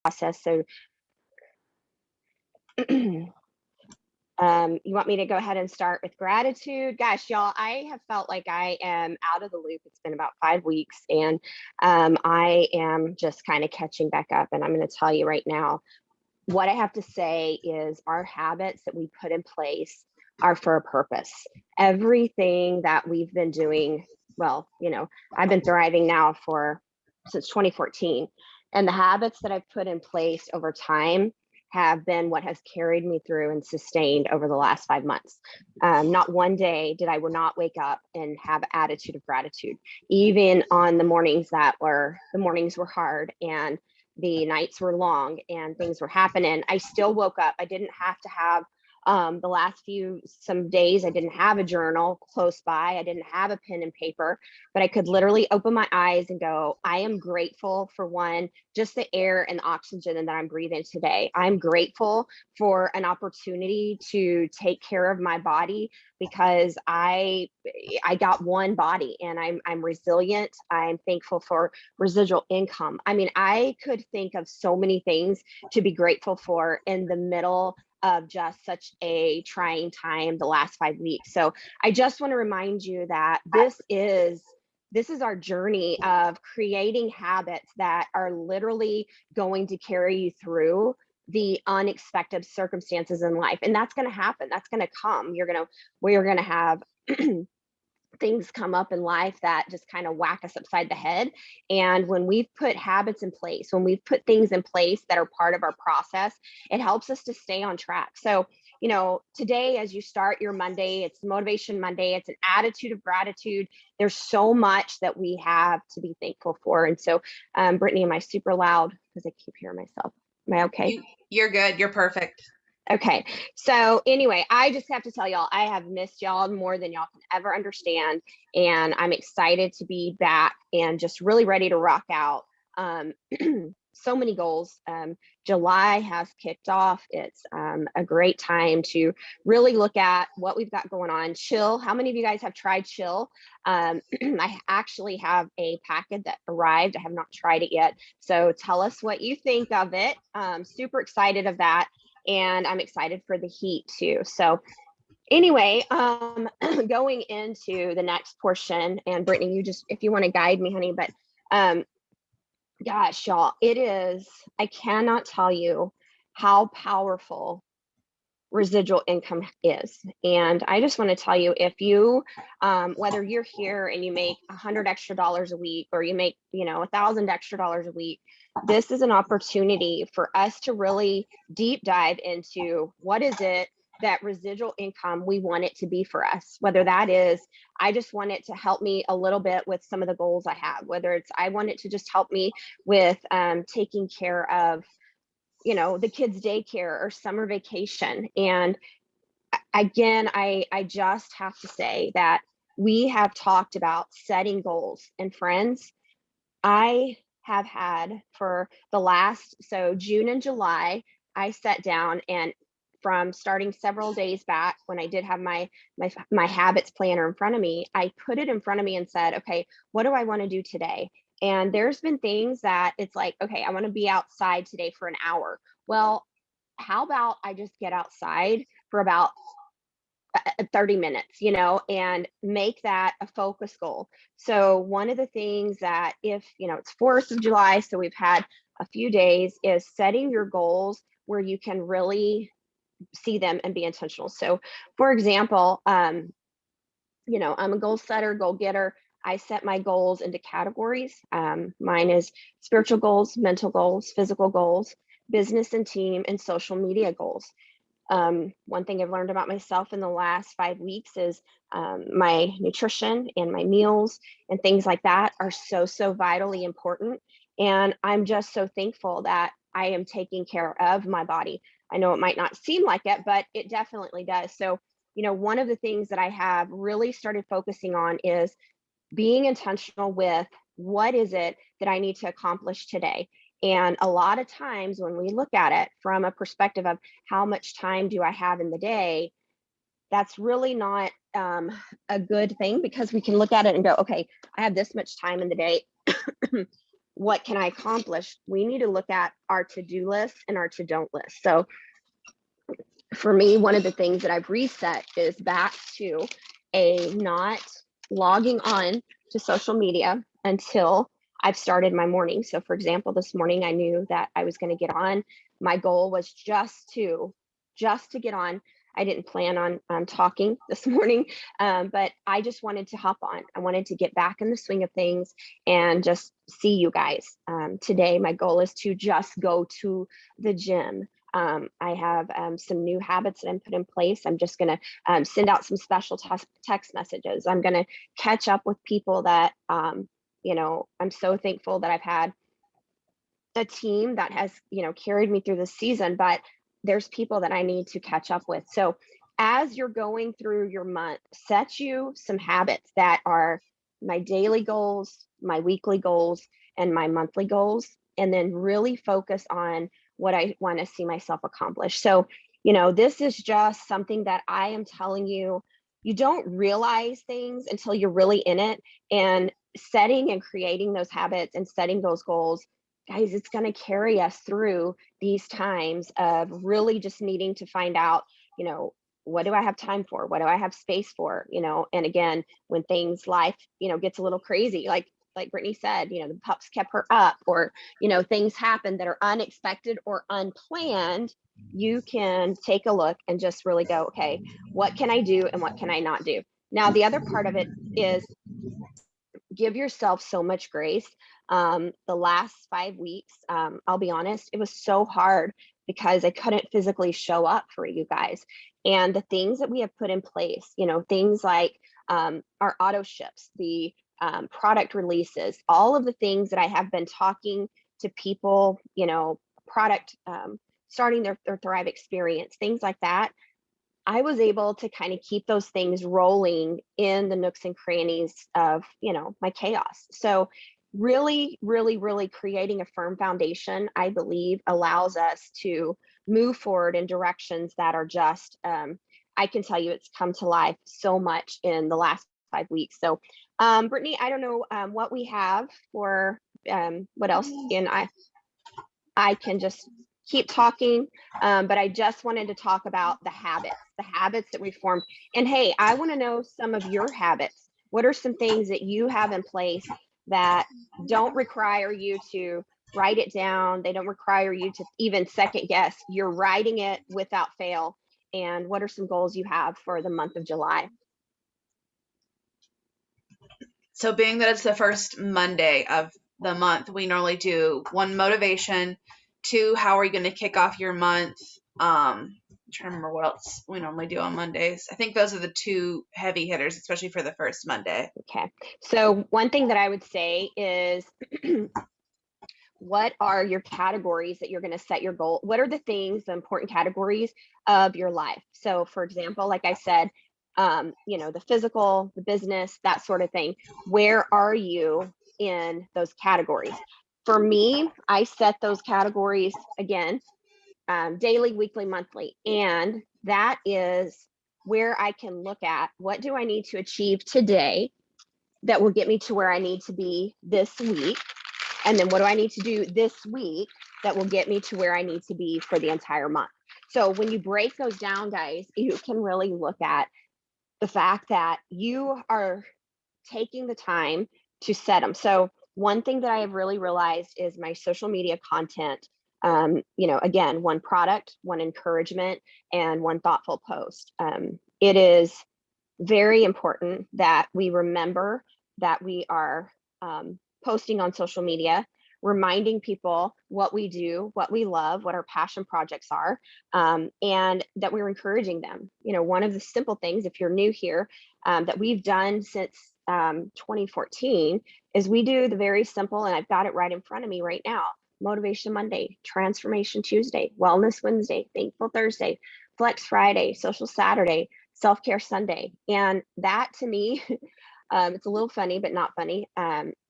process. So you want me to go ahead and start with gratitude? Gosh, y'all, I have felt like I am out of the loop. It's been about 5 weeks, and I am just kind of catching back up. And I'm going to tell you right now, what I have to say is our habits that we put in place are for a purpose. Everything that we've been doing, well, I've been thriving now since 2014. And the habits that I've put in place over time have been what has carried me through and sustained over the last 5 months. Not one day did I not wake up and have attitude of gratitude, even on the mornings were hard and the nights were long and things were happening. I still woke up. I didn't have to have the last some days, I didn't have a journal close by. I didn't have a pen and paper, but I could literally open my eyes and go, I am grateful for just the air and the oxygen that I'm breathing today. I'm grateful for an opportunity to take care of my body because I got one body and I'm resilient. I'm thankful for residual income. I mean, I could think of so many things to be grateful for in the middle of just such a trying time the last 5 weeks. So I just want to remind you that this is our journey of creating habits that are literally going to carry you through the unexpected circumstances in life. And that's going to happen. That's going to come. We're going to have things come up in life that just kind of whack us upside the head. And when we've put habits in place, when we've put things in place that are part of our process, it helps us to stay on track. So, today, as you start your Monday, it's Motivation Monday, it's an attitude of gratitude. There's so much that we have to be thankful for. And so, Brittany, am I super loud? Because I keep hearing myself. Am I okay? You're good. You're perfect. Okay. So anyway, I just have to tell y'all, I have missed y'all more than y'all can ever understand. And I'm excited to be back and just really ready to rock out. So many goals. July has kicked off. It's a great time to really look at what we've got going on. Chill. How many of you guys have tried Chill? I actually have a packet that arrived. I have not tried it yet. So tell us what you think of it. Super excited of that. And I'm excited for the heat too. So anyway, going into the next portion, and Brittany, if you want to guide me, honey, but gosh, y'all, I cannot tell you how powerful residual income is. And I just want to tell you, if you, whether you're here and you make $100 extra a week, or you make, $1,000 extra a week, this is an opportunity for us to really deep dive into what is it that residual income we want it to be for us. Whether that is, I just want it to help me a little bit with some of the goals I have, whether it's, I want it to just help me with taking care of the kids' daycare or summer vacation. And again, I just have to say that we have talked about setting goals, and friends, I have had for so June and July, I sat down, and from starting several days back when I did have my habits planner in front of me, I put it in front of me and said, okay, what do I want to do today? And there's been things that it's like, okay, I want to be outside today for an hour. Well, how about I just get outside for about 30 minutes, and make that a focus goal. So one of the things that it's 4th of July, so we've had a few days, is setting your goals where you can really see them and be intentional. So for example, I'm a goal setter, goal getter. I set my goals into categories. Mine is spiritual goals, mental goals, physical goals, business and team, and social media goals. One thing I've learned about myself in the last 5 weeks is my nutrition and my meals and things like that are so vitally important. And I'm just so thankful that I am taking care of my body. I know it might not seem like it, but it definitely does. So, one of the things that I have really started focusing on is being intentional with what is it that I need to accomplish today. And a lot of times when we look at it from a perspective of how much time do I have in the day, that's really not a good thing, because we can look at it and go, okay, I have this much time in the day. what can I accomplish? We need to look at our to-do list and our to-don't list. So for me, one of the things that I've reset is back to a not logging on to social media until I've started my morning. So for example, this morning I knew that I was going to get on. My goal was just to get on. I didn't plan on talking this morning, but I just wanted to hop on. I wanted to get back in the swing of things and just see you guys. Today, my goal is to just go to the gym. I have some new habits that I'm put in place. I'm just going to send out some special text messages. I'm going to catch up with people that, I'm so thankful that I've had a team that has, carried me through this season, but there's people that I need to catch up with. So as you're going through your month, set you some habits that are my daily goals, my weekly goals, and my monthly goals, and then really focus on what I want to see myself accomplish. So, this is just something that I am telling you, you don't realize things until you're really in it. And setting and creating those habits and setting those goals, guys, it's going to carry us through these times of really just needing to find out, what do I have time for? What do I have space for? And again, when life, gets a little crazy, like Brittany said, the pups kept her up, or, things happen that are unexpected or unplanned, you can take a look and just really go, okay, what can I do and what can I not do? Now, the other part of it is give yourself so much grace. The last 5 weeks, I'll be honest, it was so hard because I couldn't physically show up for you guys. And the things that we have put in place, things like our auto ships, the product releases, all of the things that I have been talking to people, product, starting their Thrive experience, things like that. I was able to kind of keep those things rolling in the nooks and crannies of, my chaos. So really, really, really creating a firm foundation, I believe, allows us to move forward in directions that are just, I can tell you it's come to life so much in the last 5 weeks. So Brittany, I don't know what we have for what else, and I can just keep talking, but I just wanted to talk about the habits that we formed. And hey, I want to know some of your habits. What are some things that you have in place that don't require you to write it down? They don't require you to even second guess. You're writing it without fail. And what are some goals you have for the month of July? So, being that it's the first Monday of the month, we normally do one, motivation, two, how are you going to kick off your month? I'm trying to remember what else we normally do on Mondays. I think those are the two heavy hitters, especially for the first Monday. Okay. So one thing that I would say is what are your categories that you're going to set your goal? What are the things, the important categories of your life? So for example, like I said, the physical, the business, that sort of thing. Where are you in those categories? For me, I set those categories again, daily, weekly, monthly. And that is where I can look at what do I need to achieve today that will get me to where I need to be this week. And then what do I need to do this week that will get me to where I need to be for the entire month? So when you break those down, guys, you can really look at the fact that you are taking the time to set them. So one thing that I have really realized is my social media content. Again, one product, one encouragement, and one thoughtful post. It is very important that we remember that we are posting on social media, reminding people what we do, what we love, what our passion projects are, and that we're encouraging them. One of the simple things, if you're new here, that we've done since 2014 is we do the very simple, and I've got it right in front of me right now: Motivation Monday, Transformation Tuesday, Wellness Wednesday, Thankful Thursday, Flex Friday, Social Saturday, Self-Care Sunday. And that to me, it's a little funny, but not funny.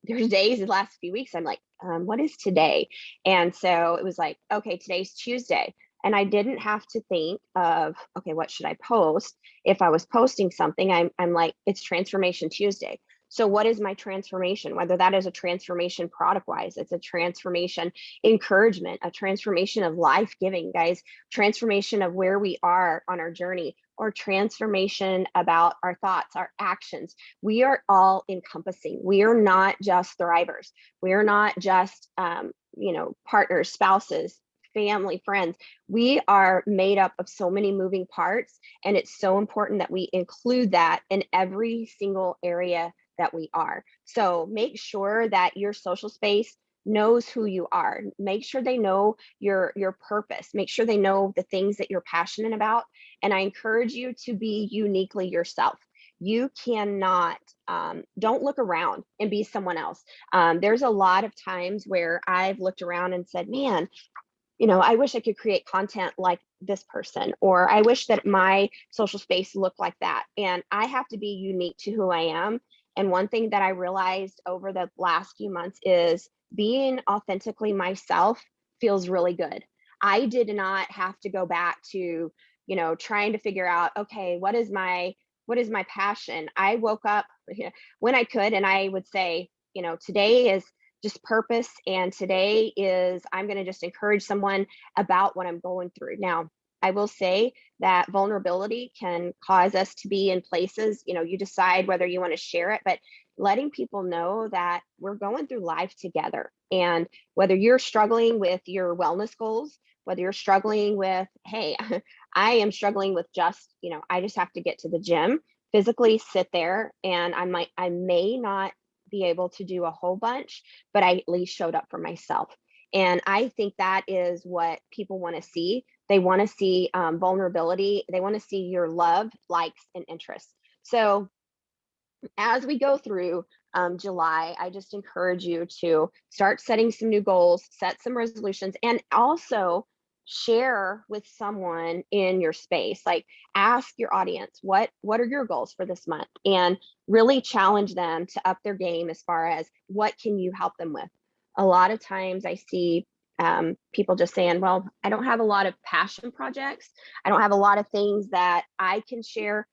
There's days the last few weeks I'm like, what is today? And so it was like, okay, today's Tuesday. And I didn't have to think of, okay, what should I post? If I was posting something, I'm like, it's Transformation Tuesday. So what is my transformation? Whether that is a transformation product wise, it's a transformation encouragement, a transformation of life giving, guys, transformation of where we are on our journey, or transformation about our thoughts, our actions. We are all encompassing. We are not just thrivers. We are not just, partners, spouses, family, friends. We are made up of so many moving parts, and it's so important that we include that in every single area that we are. So make sure that your social space knows who you are. Make sure they know your purpose. Make sure they know the things that you're passionate about. And I encourage you to be uniquely yourself. You cannot, don't look around and be someone else. There's a lot of times where I've looked around and said, man, I wish I could create content like this person, or I wish that my social space looked like that. And I have to be unique to who I am. And one thing that I realized over the last few months is being authentically myself feels really good. I did not have to go back to, trying to figure out, okay, what is my passion? I woke up when I could, and I would say, today is just purpose. And today is, I'm going to just encourage someone about what I'm going through. Now, I will say that vulnerability can cause us to be in places, you decide whether you want to share it, but letting people know that we're going through life together. And whether you're struggling with your wellness goals, whether you're struggling with, hey, I am struggling with just, I just have to get to the gym, physically sit there, and I may not be able to do a whole bunch, but I at least showed up for myself. And I think that is what people want to see. They want to see vulnerability. They want to see your love, likes, and interests. So as we go through July, I just encourage you to start setting some new goals, set some resolutions, and also share with someone in your space. Like, ask your audience, what are your goals for this month, and really challenge them to up their game as far as what can you help them with. A lot of times I see people just saying, well, I don't have a lot of passion projects. I don't have a lot of things that I can share.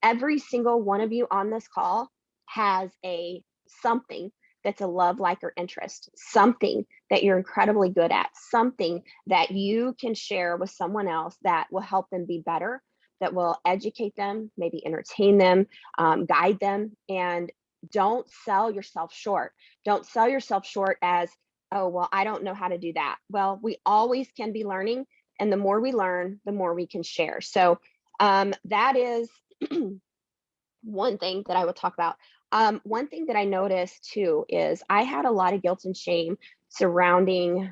Every single one of you on this call has a something that's a love, like, or interest, something that you're incredibly good at, something that you can share with someone else that will help them be better, that will educate them, maybe entertain them, guide them. And don't sell yourself short. Don't sell yourself short as, oh, well, I don't know how to do that. Well, we always can be learning. And the more we learn, the more we can share. So that is one thing that I would talk about. One thing that I noticed too is I had a lot of guilt and shame surrounding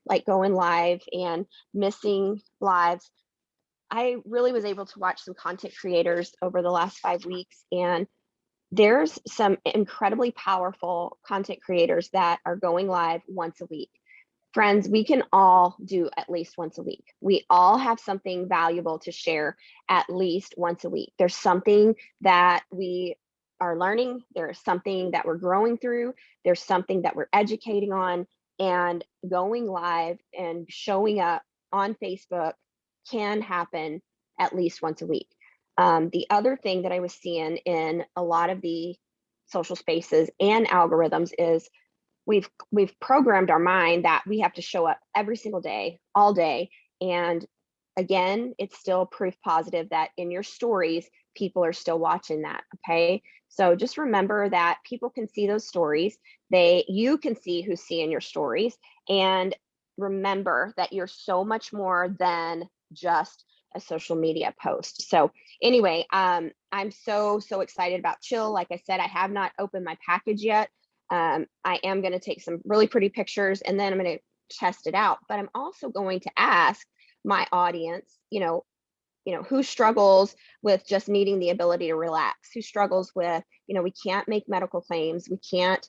like going live and missing lives. I really was able to watch some content creators over the last 5 weeks, and there's some incredibly powerful content creators that are going live once a week. Friends, we can all do at least once a week. We all have something valuable to share at least once a week. There's something that we are learning, there's something that we're growing through, there's something that we're educating on, and going live and showing up on Facebook can happen at least once a week. The other thing that I was seeing in a lot of the social spaces and algorithms is we've programmed our mind that we have to show up every single day, all day. And again, it's still proof positive that in your stories, people are still watching that. Okay. So just remember that people can see those stories. You can see who's seeing your stories. And remember that you're so much more than just a social media post. So anyway, I'm so excited about Chill. Like I said, I have not opened my package yet. I am going to take some really pretty pictures, and then I'm going to test it out. But I'm also going to ask my audience, who struggles with just needing the ability to relax, who struggles with, we can't make medical claims, we can't,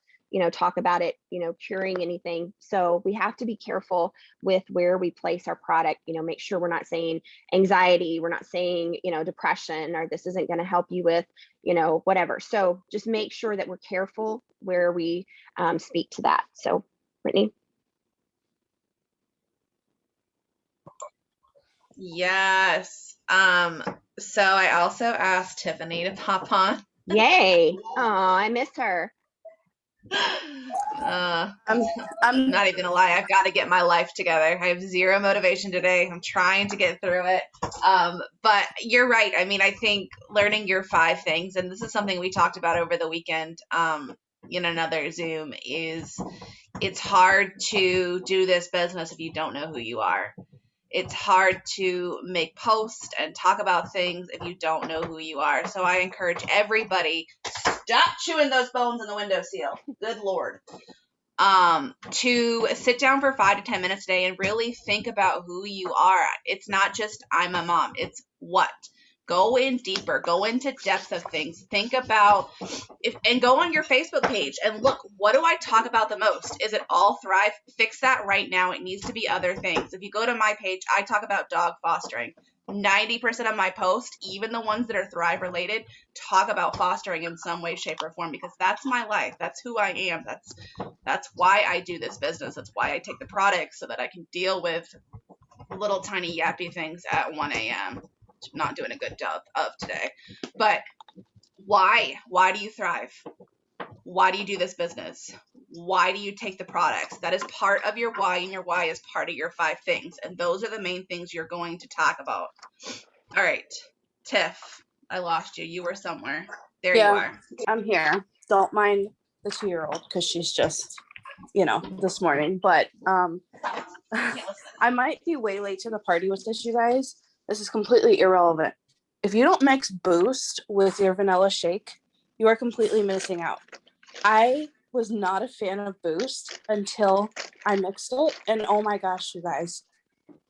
talk about it, curing anything. So we have to be careful with where we place our product, make sure we're not saying anxiety, we're not saying, depression, or this isn't going to help you with, whatever. So just make sure that we're careful where we speak to that. So, Brittany. Yes. So I also asked Tiffany to pop on Yay. Oh, I miss her. Uh, I'm not even gonna lie, I've got to get my life together. I have zero motivation today. I'm trying to get through it. But you're right. I mean, I think learning your 5 things, and this is something we talked about over the weekend in another Zoom, is it's hard to do this business if you don't know who you are. It's hard to make posts and talk about things if you don't know who you are. So I encourage everybody, stop chewing those bones in the windowsill. Good Lord. To sit down for 5 to 10 minutes a day and really think about who you are. It's not just I'm a mom. It's what. Go in deeper. Go into depth of things. Think about and go on your Facebook page and look, what do I talk about the most? Is it all Thrive? Fix that right now. It needs to be other things. If you go to my page, I talk about dog fostering. 90% of my posts, even the ones that are Thrive related, talk about fostering in some way, shape, or form, because that's my life. That's who I am. That's why I do this business. That's why I take the products, so that I can deal with little tiny yappy things at 1 a.m. Not doing a good job of today. But why? Why do you thrive? Why do you do this business? Why do you take the products? That is part of your why, and your why is part of your 5 things. And those are the main things you're going to talk about. All right, Tiff, I lost you. You were somewhere. There you are. I'm here. Don't mind the 2-year-old because she's just, this morning. But I might be way late to the party with this, you guys. This is completely irrelevant. If you don't mix Boost with your vanilla shake, you are completely missing out. I was not a fan of Boost until I mixed it. And oh my gosh, you guys,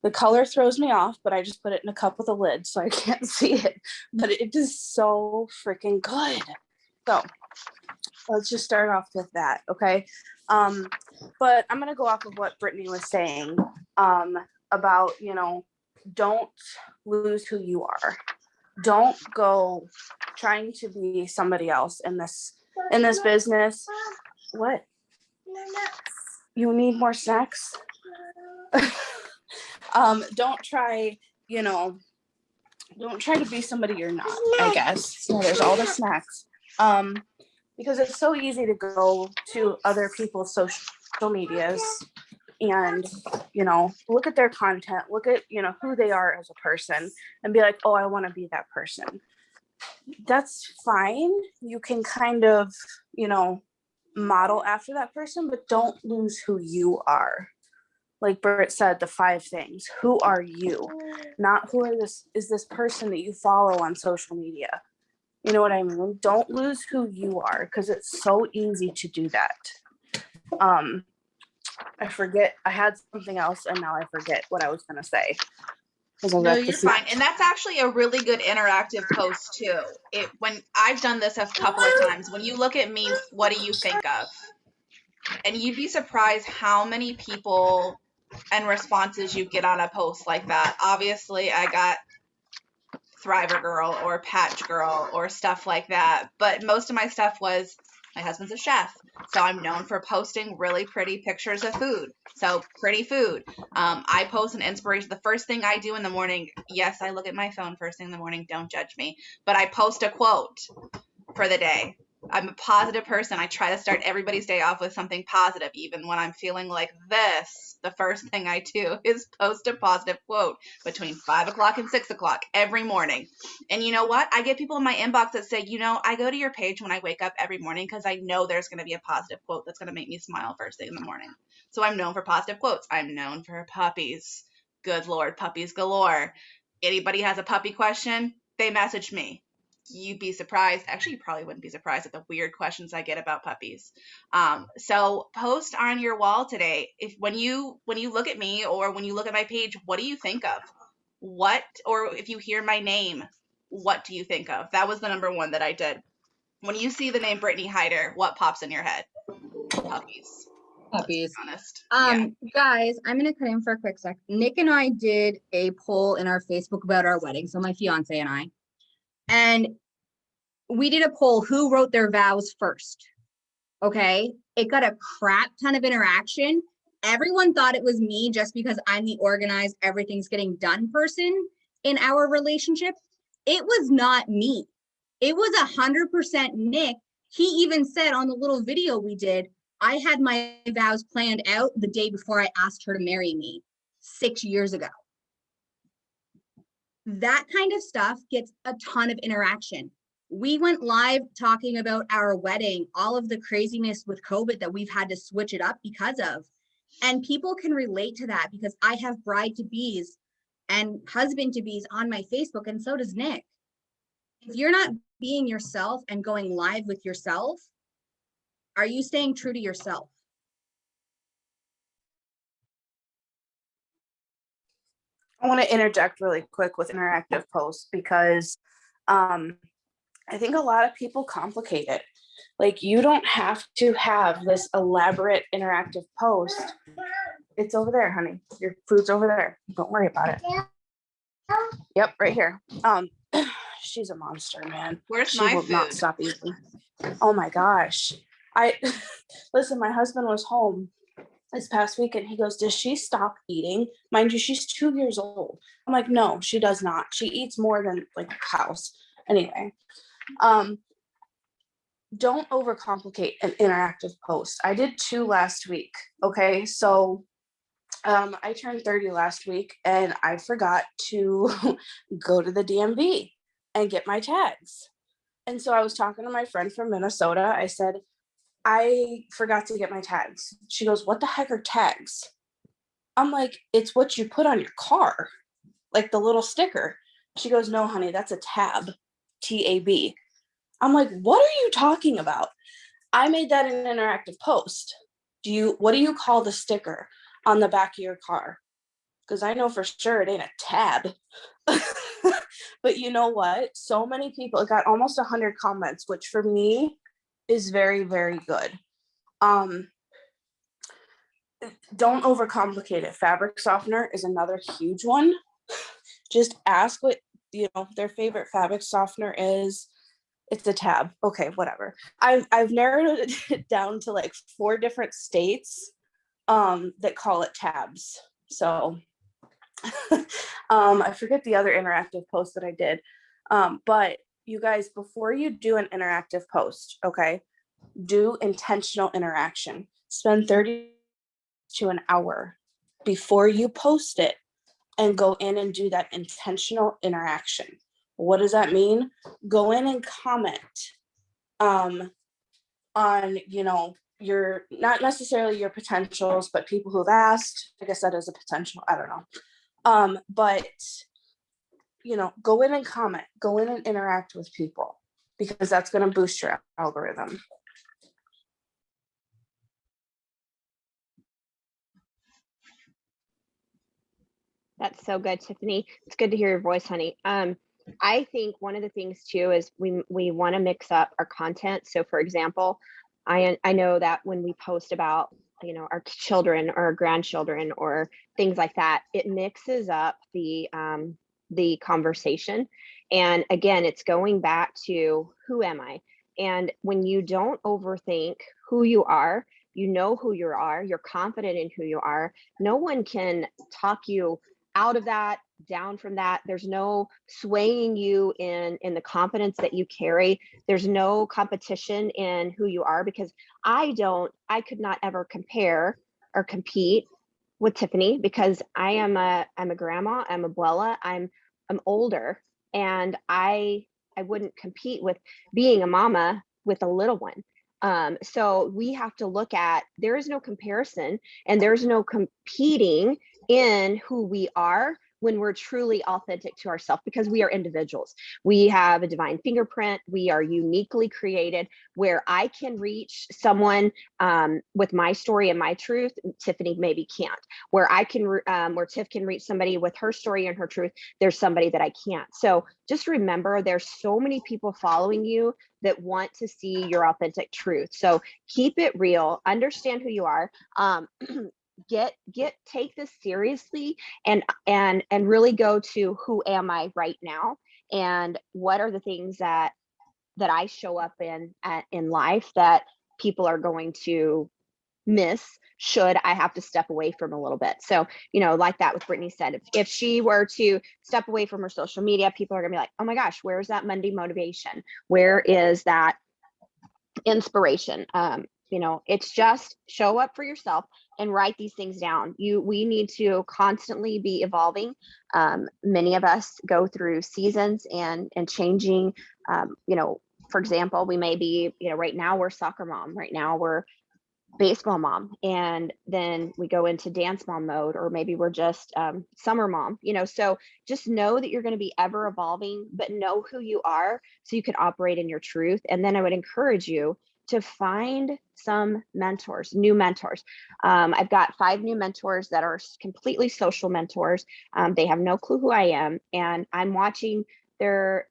the color throws me off, but I just put it in a cup with a lid so I can't see it. But it is so freaking good. So let's just start off with that, okay? But I'm gonna go off of what Brittany was saying about, don't lose who you are. Don't go trying to be somebody else in this business. What? You need more snacks? Don't try, don't try to be somebody you're not, I guess. So there's all the snacks. Because it's so easy to go to other people's social medias and, look at their content, look at, who they are as a person and be like, oh, I want to be that person. That's fine. You can kind of, model after that person, but don't lose who you are. Like Britt said, the 5 things. Who are you? Not who is this person that you follow on social media. You know what I mean? Don't lose who you are, because it's so easy to do that. I forget. I had something else and now I forget what I was going to say. No, you're fine. And that's actually a really good interactive post too. When I've done this a couple of times, when you look at me, what do you think of? And you'd be surprised how many people and responses you get on a post like that. Obviously, I got Thriver Girl or Patch Girl or stuff like that. But most of my stuff was, my husband's a chef, so I'm known for posting really pretty pictures of food. So pretty food. I post an inspiration. The first thing I do in the morning, yes, I look at my phone first thing in the morning. Don't judge me. But I post a quote for the day. I'm a positive person. I try to start everybody's day off with something positive. Even when I'm feeling like this, the first thing I do is post a positive quote between 5 o'clock and 6 o'clock every morning. And you know what? I get people in my inbox that say, I go to your page when I wake up every morning because I know there's going to be a positive quote that's going to make me smile first thing in the morning. So I'm known for positive quotes. I'm known for puppies. Good Lord, puppies galore. Anybody has a puppy question, they message me. You'd be surprised. Actually, you probably wouldn't be surprised at the weird questions I get about puppies. So post on your wall today. When you look at me or when you look at my page, what do you think of? Or if you hear my name, what do you think of? That was the number 1 that I did. When you see the name Brittany Hyder, what pops in your head? Puppies. Puppies. Honest. Guys, I'm gonna cut in for a quick sec. Nick and I did a poll in our Facebook about our wedding. So my fiance and I. And we did a poll, who wrote their vows first? Okay. It got a crap ton of interaction. Everyone thought it was me just because I'm the organized, everything's getting done person in our relationship. It was not me. It was 100% Nick. He even said on the little video we did, I had my vows planned out the day before I asked her to marry me 6 years ago. That kind of stuff gets a ton of interaction. We went live talking about our wedding, all of the craziness with COVID that we've had to switch it up because of. And people can relate to that because I have bride-to-bees and husband-to-bees on my Facebook, and so does Nick. If you're not being yourself and going live with yourself, are you staying true to yourself? I want to interject really quick with interactive posts because I think a lot of people complicate it. Like, you don't have to have this elaborate interactive post. It's over there, honey. Your food's over there. Don't worry about it. Yep, right here. She's a monster, man. Where's She my will not food? stop eating. Oh my gosh. Listen, my husband was home this past weekend. He goes, does she stop eating? Mind you, she's 2 years old. I'm like, no, she does not. She eats more than like a house. Anyway, don't overcomplicate an interactive post. I did 2 last week. Okay, so I turned 30 last week and I forgot to go to the DMV and get my tags. And so I was talking to my friend from Minnesota. I said, I forgot to get my tags. She goes, what the heck are tags? I'm like, it's what you put on your car, like the little sticker. She goes, no, honey, that's a tab, TAB. I'm like, what are you talking about? I made that an interactive post. What do you call the sticker on the back of your car? Because I know for sure it ain't a tab. But you know what? So many people, it got almost 100 comments, which for me is very, very good. Don't overcomplicate it. Fabric softener is another huge one. Just ask what their favorite fabric softener is. It's a tab. Okay, whatever. I've narrowed it down to like 4 different states that call it tabs. So I forget the other interactive post that I did. But you guys, before you do an interactive post, okay, do intentional interaction. Spend 30 to an hour before you post it and go in and do that intentional interaction. What does that mean? Go in and comment on, your, not necessarily your potentials, but people who've asked. I guess that is a potential. I don't know. But go in and comment, go in and interact with people, because that's going to boost your algorithm. That's so good, Tiffany. It's good to hear your voice, honey. I think one of the things too is we want to mix up our content. So for example, I know that when we post about, our children or our grandchildren or things like that, it mixes up the conversation. And again, it's going back to, who am I? And when you don't overthink who you are, you know who you are, you're confident in who you are, no one can talk you out of that, down from that. There's no swaying you in the confidence that you carry. There's no competition in who you are, because I could not ever compare or compete with Tiffany, because I'm a grandma, I'm abuela, I'm older, and I wouldn't compete with being a mama with a little one. So we have to look at, there is no comparison and there's no competing in who we are when we're truly authentic to ourselves, because we are individuals. We have a divine fingerprint. We are uniquely created, where I can reach someone with my story and my truth. Tiffany maybe can't. Where Tiff can reach somebody with her story and her truth, there's somebody that I can't. So just remember, there's so many people following you that want to see your authentic truth. So keep it real, understand who you are. Take this seriously and really go to, who am I right now, and what are the things that I show up in life that people are going to miss. should I have to step away from a little bit? So, like that with Brittany said, if she were to step away from her social media, people are gonna be like, oh my gosh, where's that Monday motivation? Where is that inspiration? It's just show up for yourself and write these things down. We need to constantly be evolving. Many of us go through seasons and changing. For example, we may be, right now we're soccer mom, right now we're baseball mom, and then we go into dance mom mode, or maybe we're just summer mom. So just know that you're going to be ever evolving, but know who you are so you can operate in your truth. And then I would encourage you to find some mentors, new mentors. I've got 5 new mentors that are completely social mentors. They have no clue who I am, and I'm watching their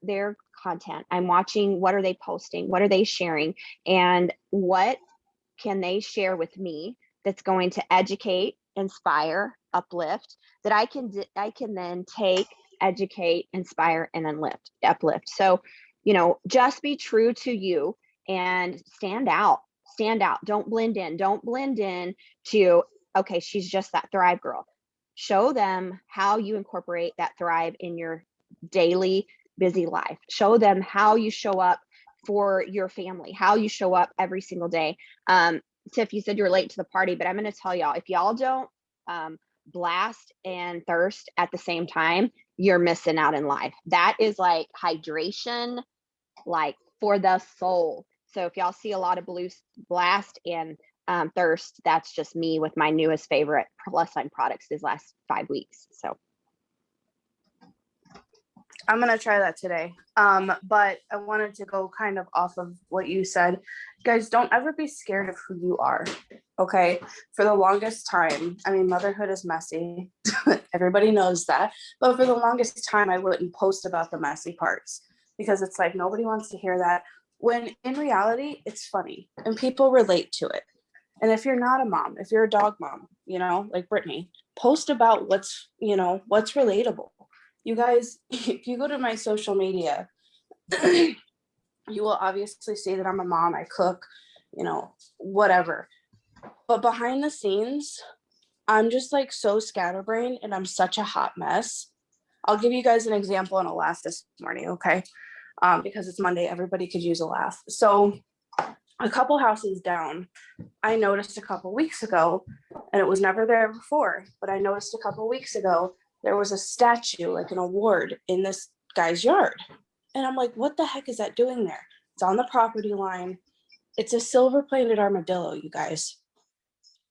content. I'm watching, what are they posting, what are they sharing, and what can they share with me that's going to educate, inspire, uplift, that I can then take, educate, inspire, and then uplift. So, just be true to you and stand out. Don't blend in. Don't blend in to, okay, she's just that Thrive girl. Show them how you incorporate that Thrive in your daily busy life. Show them how you show up for your family, how you show up every single day. Tiff, you said you were late to the party, but I'm going to tell y'all, if y'all don't blast and thirst at the same time, you're missing out in life. That is like hydration, like for the soul. So if y'all see a lot of blast and thirst, that's just me with my newest favorite plus sign products these last 5 weeks. So I'm going to try that today. But I wanted to go kind of off of what you said. Guys, don't ever be scared of who you are. Okay. For the longest time, I mean, motherhood is messy. Everybody knows that. But for the longest time, I wouldn't post about the messy parts because it's like, nobody wants to hear that. When in reality, it's funny and people relate to it. And if you're not a mom, if you're a dog mom, like Brittany, post about what's relatable. You guys, if you go to my social media, you will obviously see that I'm a mom. I cook, whatever. But behind the scenes, I'm just like so scatterbrained and I'm such a hot mess. I'll give you guys an example and a laugh this morning, okay? Because it's Monday, everybody could use a laugh. So a couple houses down, I noticed a couple weeks ago, and it was never there before, but I noticed a couple weeks ago, there was a statue, like an award in this guy's yard. And I'm like, what the heck is that doing there? It's on the property line. It's a silver plated armadillo, you guys.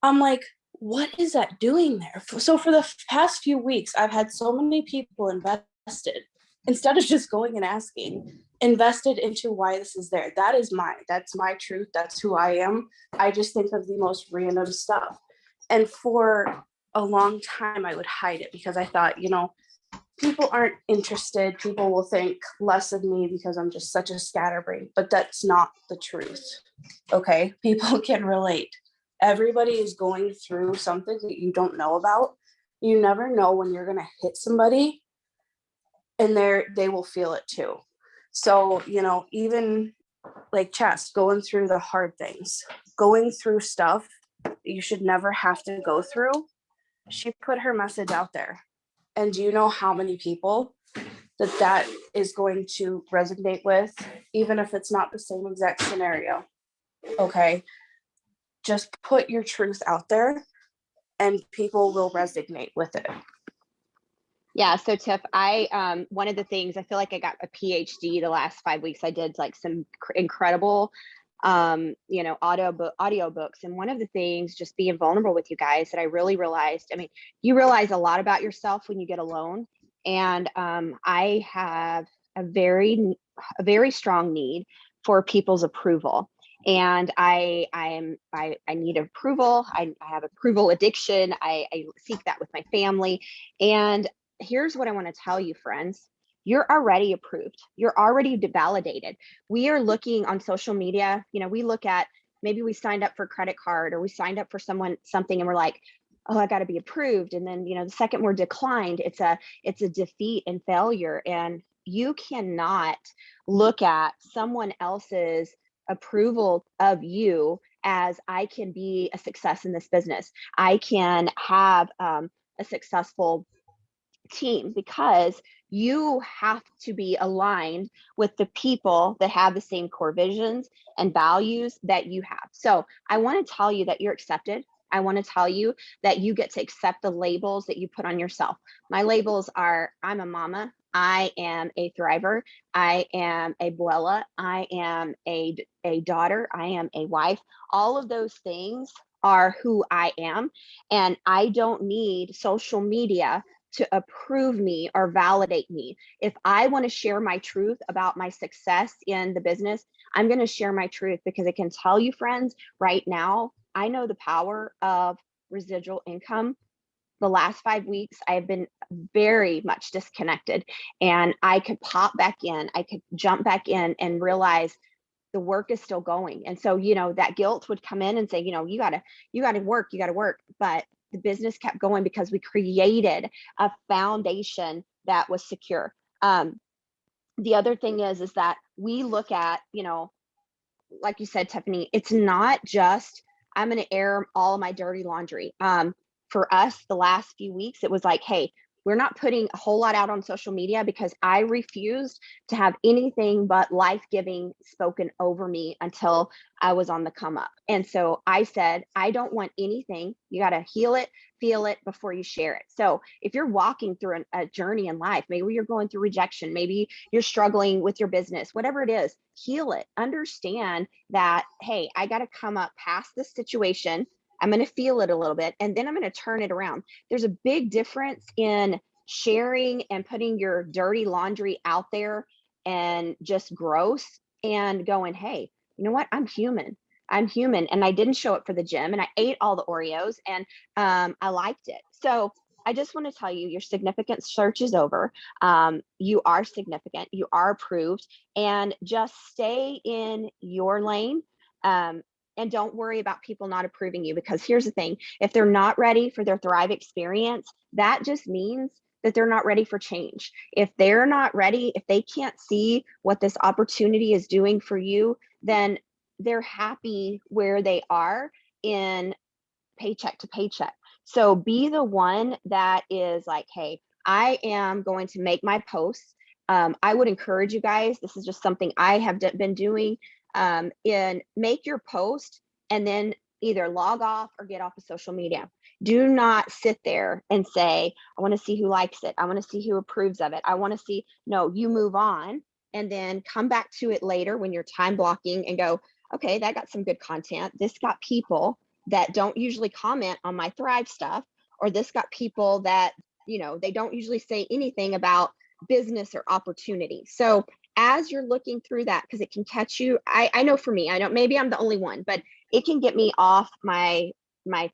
I'm like, what is that doing there? So for the past few weeks, I've had so many people invested, instead of just going and asking, invested into why this is there. That's my truth. That's who I am. I just think of the most random stuff. And for a long time, I would hide it because I thought, people aren't interested. People will think less of me because I'm just such a scatterbrain, but that's not the truth. Okay. People can relate. Everybody is going through something that you don't know about. You never know when you're going to hit somebody and they will feel it too. So, even like Chess, going through the hard things, going through stuff you should never have to go through. She put her message out there. And do you know how many people that is going to resonate with, even if it's not the same exact scenario? Okay. Just put your truth out there and people will resonate with it. Yeah. So Tiff, I one of the things, I feel like I got a PhD the last 5 weeks. I did like some incredible audio books. And one of the things, just being vulnerable with you guys, that I really realized, you realize a lot about yourself when you get alone. And I have a very strong need for people's approval. And I need approval. I have approval addiction. I seek that with my family. And here's what I want to tell you, friends. You're already approved. You're already validated. We are looking on social media. We look at, maybe we signed up for a credit card or we signed up for something, and we're like, oh, I got to be approved. And then, the second we're declined, it's a defeat and failure. And you cannot look at someone else's approval of you as I can be a success in this business. I can have a successful team, because you have to be aligned with the people that have the same core visions and values that you have. So I want to tell you that you're accepted. I want to tell you that you get to accept the labels that you put on yourself. My labels are: I'm a mama, I am a thriver, I am a abuela, I am a daughter, I am a wife. All of those things are who I am. And I don't need social media to approve me or validate me. If I want to share my truth about my success in the business, I'm going to share my truth, because I can tell you, friends, right now, I know the power of residual income. The last 5 weeks, I've been very much disconnected, and I could pop back in, I could jump back in and realize the work is still going. And so, that guilt would come in and say, you gotta work. But the business kept going because we created a foundation that was secure. The other thing is that we look at, like you said, Tiffany, it's not just, I'm going to air all of my dirty laundry. For us, the last few weeks, it was like, hey, we're not putting a whole lot out on social media, because I refused to have anything but life-giving spoken over me until I was on the come up. And so I said, I don't want anything. You got to heal it, feel it before you share it. So if you're walking through a journey in life, maybe you're going through rejection, maybe you're struggling with your business, whatever it is, heal it. Understand that, hey, I got to come up past this situation. I'm going to feel it a little bit, and then I'm going to turn it around. There's a big difference in sharing and putting your dirty laundry out there and just gross, and going, hey, you know what? I'm human. I'm human, and I didn't show up for the gym, and I ate all the Oreos, and I liked it. So I just want to tell you, your significant search is over. You are significant. You are approved, and just stay in your lane. And don't worry about people not approving you, because here's the thing: if they're not ready for their Thrive experience, that just means that they're not ready for change. If they're not ready, if they can't see what this opportunity is doing for you, then they're happy where they are in paycheck to paycheck. So be the one that is like, hey, I am going to make my posts. I would encourage you guys, this is just something I have been doing, in make your post and then either log off or get off of social media. Do not sit there and say, I want to see who likes it. I want to see who approves of it. I want to see, no, you move on and then come back to it later when you're time blocking and go, okay, that got some good content. This got people that don't usually comment on my Thrive stuff, or this got people that, they don't usually say anything about business or opportunity. So as you're looking through that, because it can catch you, I know for me, I don't, maybe I'm the only one, but it can get me off my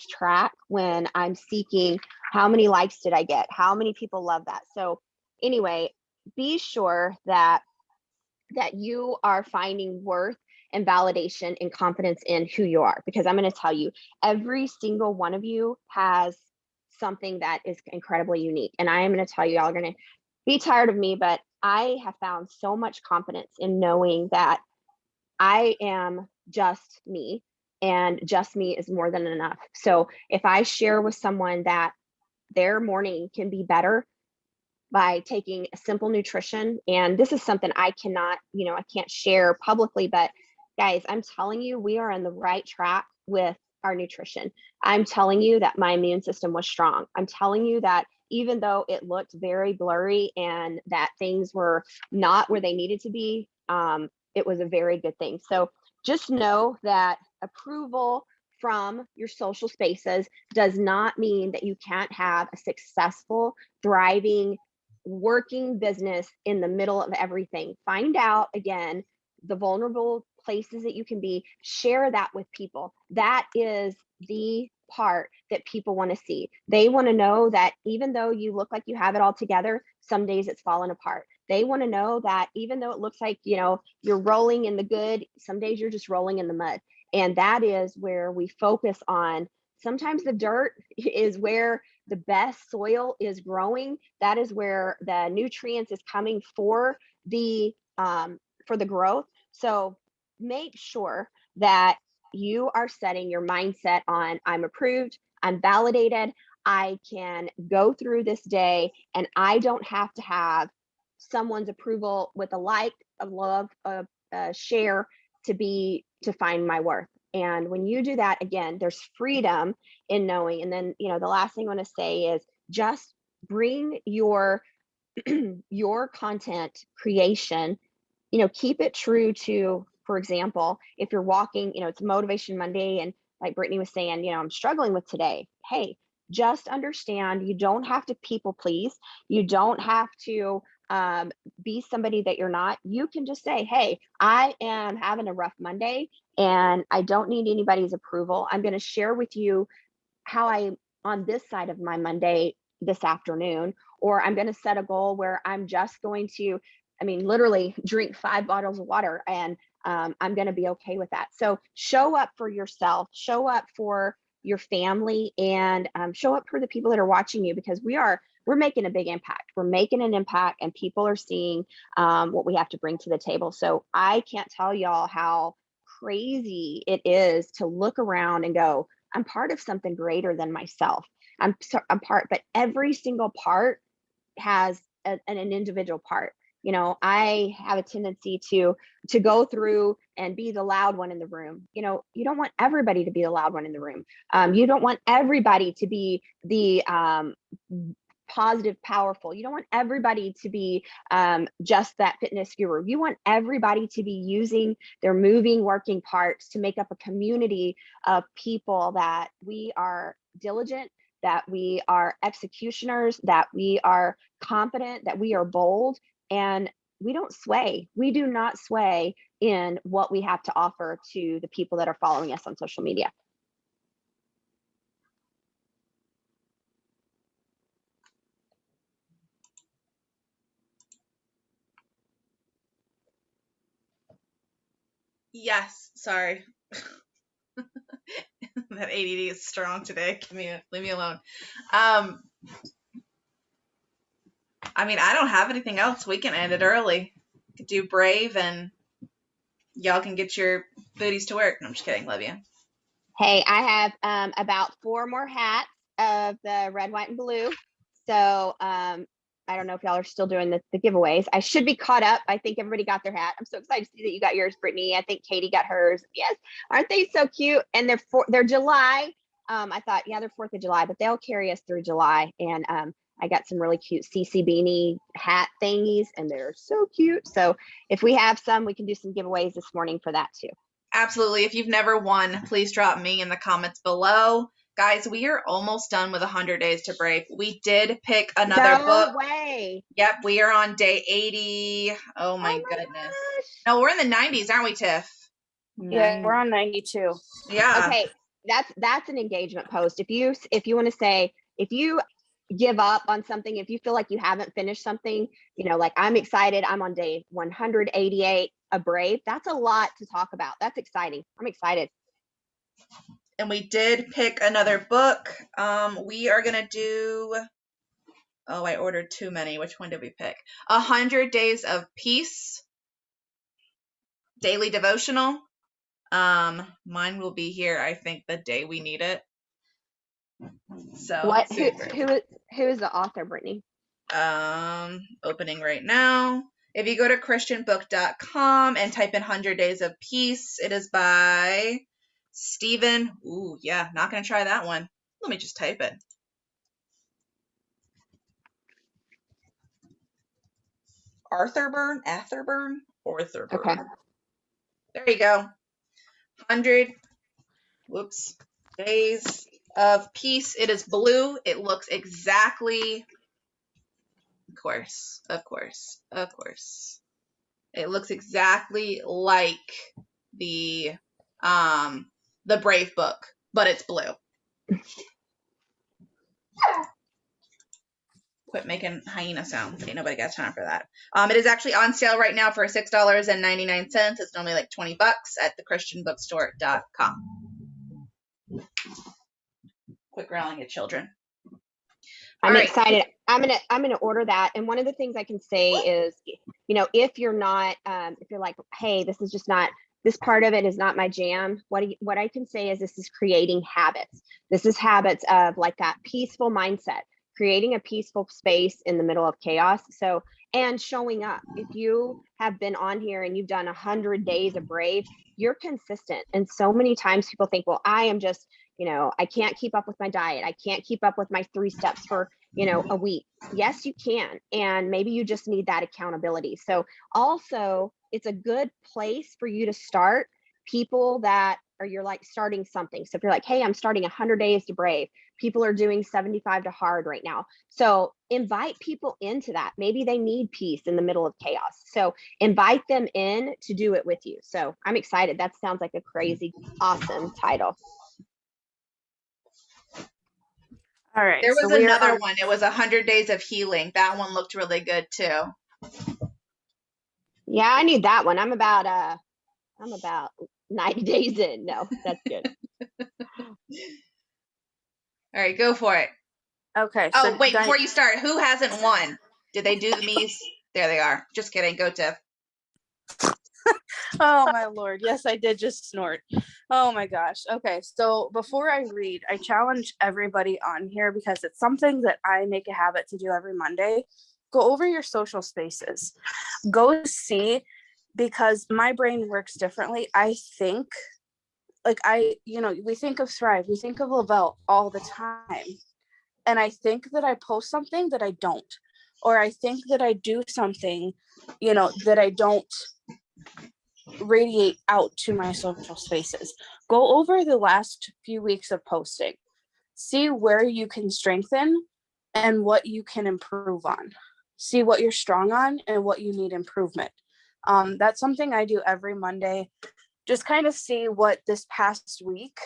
track when I'm seeking how many likes did I get? How many people love that? So anyway, be sure that you are finding worth and validation and confidence in who you are, because I'm going to tell you, every single one of you has something that is incredibly unique. And I am going to tell you, y'all are going to be tired of me, but I have found so much confidence in knowing that I am just me, and just me is more than enough. So if I share with someone that their morning can be better by taking a simple nutrition, and this is something I cannot, I can't share publicly, but guys, I'm telling you, we are on the right track with our nutrition. I'm telling you that my immune system was strong. I'm telling you that even though it looked very blurry and that things were not where they needed to be, it was a very good thing. So just know that approval from your social spaces does not mean that you can't have a successful, thriving, working business in the middle of everything. Find out, again, the vulnerable places that you can be, share that with people. That is the part that people want to see. They want to know that even though you look like you have it all together, some days it's falling apart. They want to know that even though it looks like, you're rolling in the good, some days you're just rolling in the mud. And that is where we focus on. Sometimes the dirt is where the best soil is growing. That is where the nutrients is coming for the growth. So make sure that you are setting your mindset on, I'm approved, I'm validated, I can go through this day, and I don't have to have someone's approval with a like, a love, a share to find my worth. And when you do that, again, there's freedom in knowing. And then, the last thing I want to say is just bring your your content creation, keep it true to, for example, if you're walking, it's Motivation Monday, and like Brittany was saying, I'm struggling with today. Hey, just understand, you don't have to people please. You don't have to be somebody that you're not. You can just say, hey, I am having a rough Monday and I don't need anybody's approval. I'm going to share with you how I'm on this side of my Monday this afternoon, or I'm going to set a goal where I'm just going to, literally drink 5 bottles of water, and I'm going to be okay with that. So show up for yourself, show up for your family, and show up for the people that are watching you, because we're making a big impact. We're making an impact, and people are seeing what we have to bring to the table. So I can't tell y'all how crazy it is to look around and go, I'm part of something greater than myself. I'm part, but every single part has an individual part. I have a tendency to go through and be the loud one in the room. You don't want everybody to be the loud one in the room. You don't want everybody to be the positive, powerful. You don't want everybody to be just that fitness guru. You want everybody to be using their moving, working parts to make up a community of people that we are diligent, that we are executioners, that we are confident, that we are bold, and we don't sway. We do not sway in what we have to offer to the people that are following us on social media. Yes, sorry. That ADD is strong today. Leave me alone. I don't have anything else. We can end it early. Could do Brave, and y'all can get your booties to work. No, I'm just kidding. Love you. Hey, I have about 4 more hats of the red, white, and blue. So I don't know if y'all are still doing the giveaways. I should be caught up. I think everybody got their hat. I'm so excited to see that you got yours, Brittany. I think Katie got hers. Yes, aren't they so cute? And they're July. I thought, yeah, they're 4th of July, but they'll carry us through July. And I got some really cute CC beanie hat thingies, and they're so cute. So if we have some, we can do some giveaways this morning for that too. Absolutely. If you've never won, please drop me in the comments below. Guys, we are almost done with 100 Days to Brave. We did pick another book. No way. Yep, we are on day 80. Oh my goodness. Gosh. No, we're in the 90s, aren't we, Tiff? Yeah, we're on 92. Yeah. Okay, that's an engagement post. If you want to say, if you give up on something, if you feel like you haven't finished something, like I'm excited, I'm on day 188 of Brave. That's a lot to talk about. That's exciting. I'm excited. And we did pick another book. We are going to do, I ordered too many. Which one did we pick? 100 Days of Peace, daily devotional. Mine will be here, I think, the day we need it. So who is the author, Brittany? Opening right now. If you go to christianbook.com and type in 100 Days of Peace, it is by Stephen. Ooh, yeah, not going to try that one. Let me just type it. Arthurburn. Okay. There you go. 100 Days of Peace. It is blue. It looks exactly, of course. It looks exactly like the Brave book, but it's blue. Quit making hyena sounds. Ain't nobody got time for that. It is actually on sale right now for $6.99. It's normally like $20 at thechristianbookstore.com. Quit growling at children. I'm excited. I'm gonna order that. And one of the things I can say is, if you're not, if you're like, hey, this is just not this part of it is not my jam. What I can say is this is creating habits. This is habits of like that peaceful mindset, creating a peaceful space in the middle of chaos. So, and showing up. If you have been on here and you've done 100 days of Brave, you're consistent. And so many times people think, well, I am just, I can't keep up with my diet. I can't keep up with my 3 steps for, a week. Yes, you can. And maybe you just need that accountability. So also, it's a good place for you to start people that are, you're like starting something. So if you're like, hey, I'm starting 100 days to Brave, people are doing 75 to hard right now. So invite people into that. Maybe they need peace in the middle of chaos. So invite them in to do it with you. So I'm excited. That sounds like a crazy, awesome title. All right. There was so we are another on- one. It was 100 Days of Healing. That one looked really good too. Yeah, I need that one. I'm about 90 days in. No, that's good. All right, go for it. Okay. Oh, So wait, before you start, who hasn't won? Did they do the Mies? There they are. Just kidding. Go, Tiff. Oh my Lord. Yes, I did just snort. Oh my gosh. Okay. So before I read, I challenge everybody on here because it's something that I make a habit to do every Monday. Go over your social spaces. Go see, because my brain works differently. I think like we think of Thrive, we think of Lavelle all the time. And I think that I post something that I don't, or I think that I do something, that I don't radiate out to my social spaces. Go over the last few weeks of posting, see where you can strengthen and what you can improve on. See what you're strong on and what you need improvement. That's something I do every Monday. Just kind of see what this past week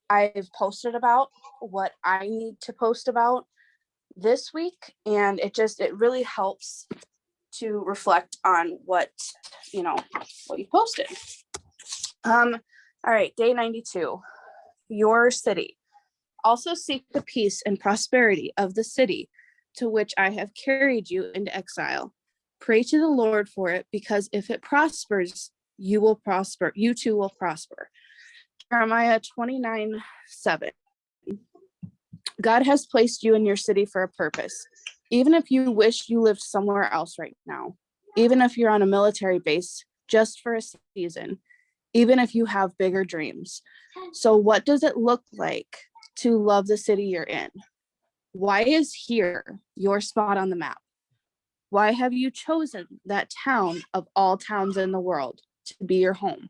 I've posted about, what I need to post about this week. And it really helps to reflect on what you posted. All right, day 92. Your city. Also seek the peace and prosperity of the city to which I have carried you into exile. Pray to the Lord for it, because if it prospers, you will prosper. You too will prosper. Jeremiah 29:7. God has placed you in your city for a purpose. Even if you wish you lived somewhere else right now, even if you're on a military base just for a season, even if you have bigger dreams. So what does it look like to love the city you're in? Why is here your spot on the map? Why have you chosen that town of all towns in the world to be your home?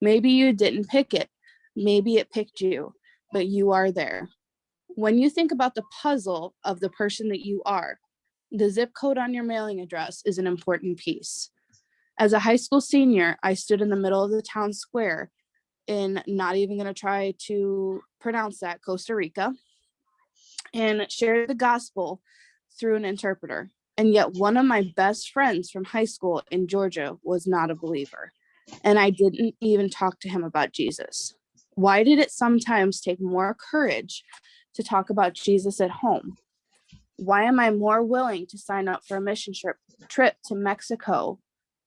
Maybe you didn't pick it. Maybe it picked you, but you are there. When you think about the puzzle of the person that you are, the zip code on your mailing address is an important piece. As a high school senior, I stood in the middle of the town square in, not even going to try to pronounce that, Costa Rica, and shared the gospel through an interpreter. And yet one of my best friends from high school in Georgia was not a believer. And I didn't even talk to him about Jesus. Why did it sometimes take more courage to talk about Jesus at home? Why am I more willing to sign up for a mission trip to Mexico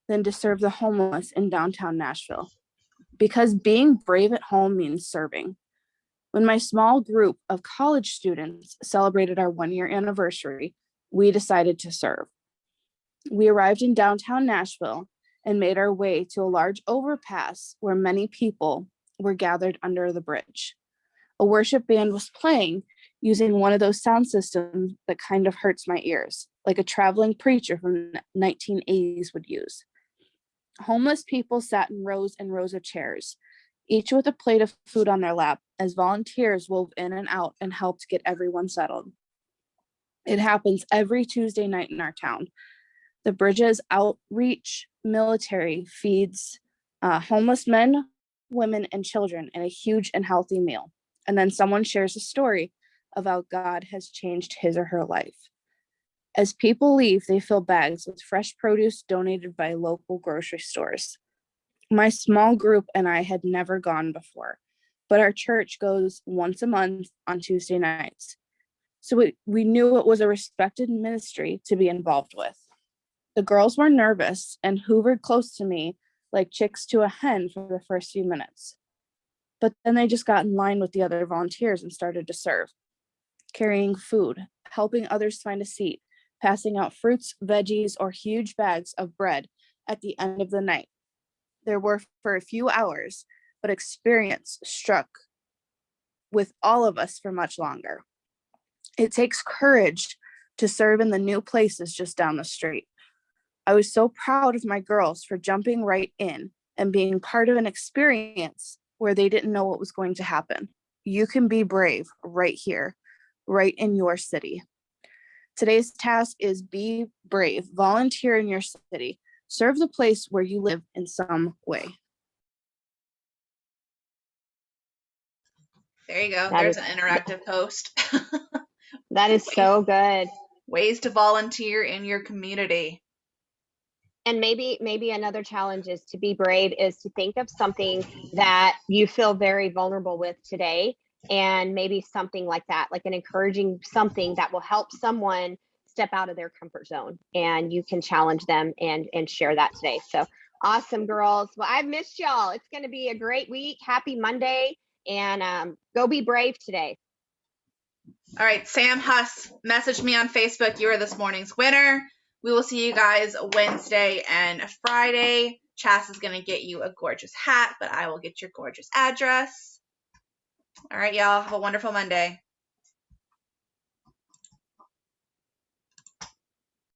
than to serve the homeless in downtown Nashville? Because being brave at home means serving. When my small group of college students celebrated our 1-year anniversary, we decided to serve. We arrived in downtown Nashville and made our way to a large overpass where many people were gathered under the bridge. A worship band was playing using one of those sound systems that kind of hurts my ears, like a traveling preacher from the 1980s would use. Homeless people sat in rows and rows of chairs, each with a plate of food on their lap, as volunteers wove in and out and helped get everyone settled. It happens every Tuesday night in our town. The Bridges Outreach Military feeds homeless men, women, and children in a huge and healthy meal. And then someone shares a story of how God has changed his or her life. As people leave, they fill bags with fresh produce donated by local grocery stores. My small group and I had never gone before, but our church goes once a month on Tuesday nights. So we knew it was a respected ministry to be involved with. The girls were nervous and hoovered close to me like chicks to a hen for the first few minutes. But then they just got in line with the other volunteers and started to serve, carrying food, helping others find a seat, passing out fruits, veggies, or huge bags of bread at the end of the night. There were for a few hours, but experience struck with all of us for much longer. It takes courage to serve in the new places just down the street. I was so proud of my girls for jumping right in and being part of an experience where they didn't know what was going to happen. You can be brave right here, right in your city. Today's task is be brave, volunteer in your city, serve the place where you live in some way. There you go. That There's is- an interactive post. That is so good. Ways to volunteer in your community. And maybe another challenge is to be brave is to think of something that you feel very vulnerable with today, and maybe something like that, like an encouraging something that will help someone step out of their comfort zone, and you can challenge them and share that today. So awesome, girls. Well, I've missed y'all. It's going to be a great week. Happy Monday, and go be brave today. All right, Sam Huss messaged me on Facebook. You are this morning's winner. We will see you guys Wednesday and Friday. Chas is going to get you a gorgeous hat, but I will get your gorgeous address. All right, y'all. Have a wonderful Monday.